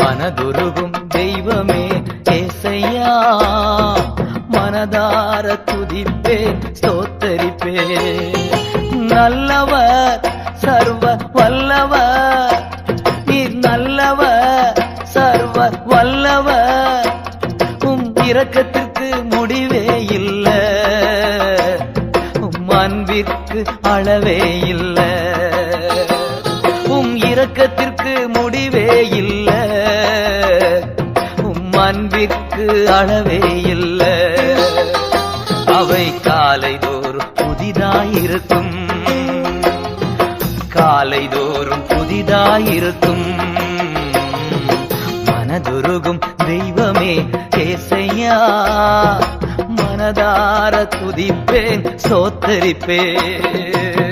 மனதுருகும் தெய்வமே ஏசையா, மனதார துதிப்பேன் ஸ்தோத்தரிப்பேன். நல்லவர் சர்வ வல்லவர், நீர் நல்லவர் சர்வ வல்லவர். இரக்கத்திற்கு முடிவே இல்ல, அன்பிற்கு அளவே இல்ல. இரக்கத்திற்கு முடிவே இல்ல, அன்பிற்கு அளவே இல்ல. அவை காலைதோறும் புதிதாயிருக்கும், காலைதோறும் புதிதாயிருக்கும். மனதுருகும் தெய்வமே ஏசையா, மனதார துதிப்பேன் ஸ்தோத்தரிப்பேன்.